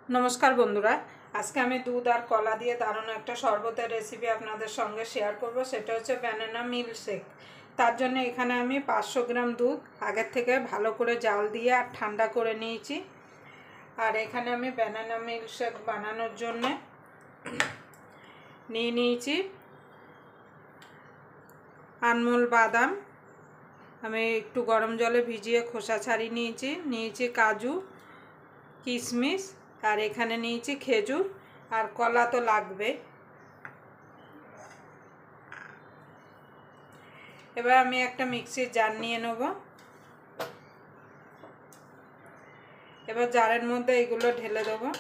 नमस्कार बंधुरा आज के आमी दूध और कला दिए दारुण एक शरबतेर रेसिपि आपनादेर संगे शेयर करब। सेटा होच्छे बनाना मिल्क शेक। तार जन्य एखाने आमी 500 ग्राम दूध आगे थेके भालो करे जाल दिए और ठंडा करे निয়েছি। और एखाने आमी बनाना मिल्क शेक बानानोर जन्य निয়ে নিয়েছি आनमोल बादाम आमी एकटू गरम जले भिजिए खोसा छाड़िए निয়েছি काजू किशमिश और एखाने निয়েছি खेजूर और कला तो लागबे। एबार आमी एकटा मिक्सिर जार निये नेब। एबार जारेर मध्य एगुलो ढेले देब।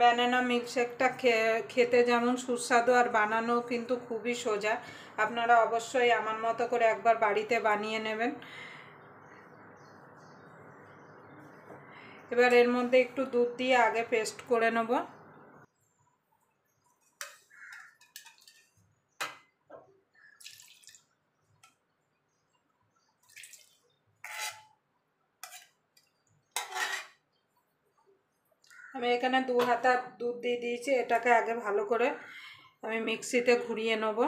बनाना मिल्क शेकटा खेते जेमन सुस्वादु और बानानो किन्तु खूबई सोजा। आपनारा अवश्यई आमार मतो करे एकबार बाड़ीते बानिये नेबेन। एबार एर मध्य एकटू दूध दिए आगे पेस्ट करे नेब। আমি এখানে 2 হাতা দুধ দিয়ে দিয়েছি। এটাকে আগে ভালো করে আমি মিক্সিতে ঘুরিয়ে নেব।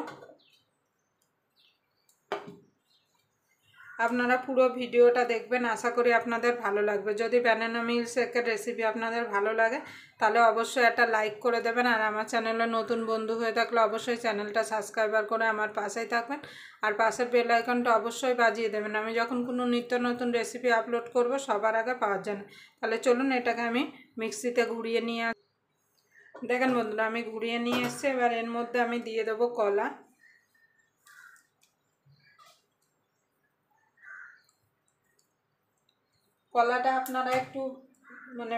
আপনারা পুরো ভিডিওটা দেখবেন, আশা করি আপনাদের ভালো লাগবে। যদি বানানা মিল্ক শেকের রেসিপি আপনাদের ভালো লাগে তাহলে অবশ্যই একটা লাইক করে দেবেন। আর আমার চ্যানেলে নতুন বন্ধু হয়ে থাকলে অবশ্যই চ্যানেলটা সাবস্ক্রাইব করে আমার পাশেই থাকবেন। আর পাশের বেল আইকনটা অবশ্যই বাজিয়ে দেবেন, আমি যখন কোনো নিত্য নতুন রেসিপি আপলোড করব সবার আগে পাওয়ার জন্য। তাহলে চলুন এটাকে আমি মিক্সিতে ঘুরিয়ে নিয়ে দেখেন বন্ধুরা, আমি ঘুরিয়ে নিয়ে এসেছি। এবার এর মধ্যে আমি দিয়ে দেবো কলা। কলাটা আপনারা একটু মানে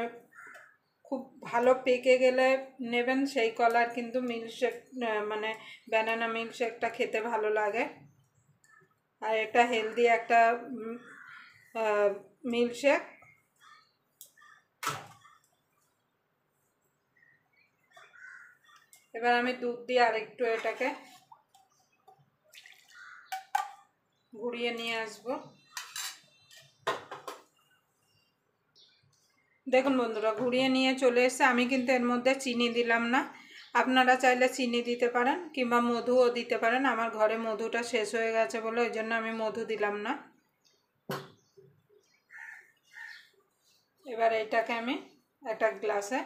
খুব ভালো পেকে গেলে নেবেন, সেই কলার কিন্তু মিল্ক শেক মানে বানানা মিল্ক শেকটা খেতে ভালো লাগে। আর এটা হেলদি একটা মিল্ক শেক। এবার আমি দুধ দিয়ে আরেকটু এটাকে ঘুরিয়ে নিয়ে আসবো। দেখুন বন্ধুরা, ঘুরিয়ে নিয়ে চলে এসেছে। আমি কিন্তু এর মধ্যে চিনি দিলাম না, আপনারা চাইলে চিনি দিতে পারেন কিংবা মধুও দিতে পারেন। আমার ঘরে মধুটা শেষ হয়ে গেছে বলে ওই জন্য আমি মধু দিলাম না। এবার এটাকে আমি একটা গ্লাসে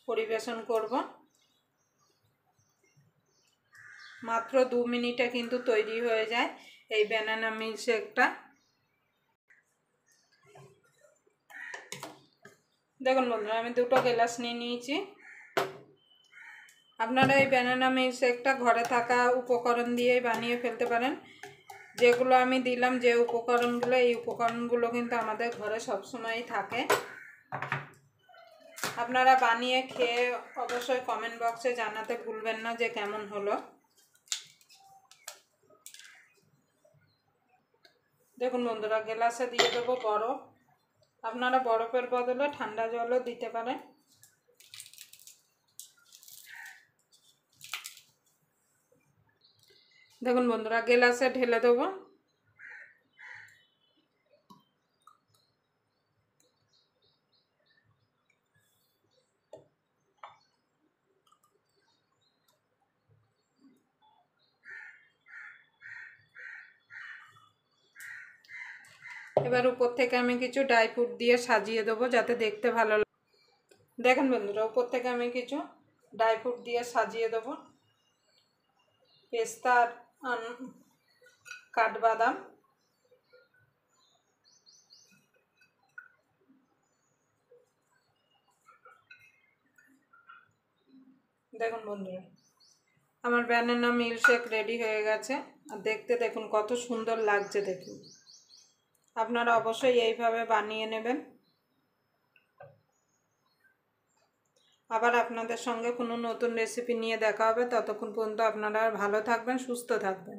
পরিবেশন করব। মাত্র 2 মিনিটে কিন্তু তৈরি হয়ে যায় এই বানানা মিল্ক শেকটা। দেখুন বন্ধুরা, আমি দুটো গ্লাস নিয়ে নিয়েছি। আপনারা এই বানানা মিল্ক শেকটা ঘরে থাকা উপকরণ দিয়েই বানিয়ে ফেলতে পারেন। যেগুলো আমি দিলাম, যে উপকরণগুলো, এই উপকরণগুলো কিন্তু আমাদের ঘরে সবসময়ই থাকে। আপনারা বানিয়ে খেয়ে অবশ্যই কমেন্ট বক্সে জানাতে ভুলবেন না যে কেমন হলো। দেখুন বন্ধুরা, গ্লাসে দিয়ে দেবো বরফ। আপনারা বরফের বদলে ঠান্ডা জলও দিতে পারেন। দেখুন বন্ধুরা, গ্লাসে ঢেলে দেবো। এবার উপর থেকে আমি কিছু ড্রাই ফ্রুট দিয়ে সাজিয়ে দেবো যাতে দেখতে ভালো লাগে। দেখেন বন্ধুরা, উপর থেকে আমি কিছু ড্রাই ফ্রুট দিয়ে সাজিয়ে দেবো। পেস্তা আর কাঠবাদাম। দেখুন বন্ধুরা, আমার বানানা মিল্ক শেক রেডি হয়ে গেছে। আর দেখতে দেখুন কত সুন্দর লাগছে। দেখুন, আপনারা অবশ্যই এইভাবে বানিয়ে নেবেন। আবার আপনাদের সঙ্গে কোনো নতুন রেসিপি নিয়ে দেখা হবে। ততক্ষণ পর্যন্ত আপনারা ভালো থাকবেন, সুস্থ থাকবেন।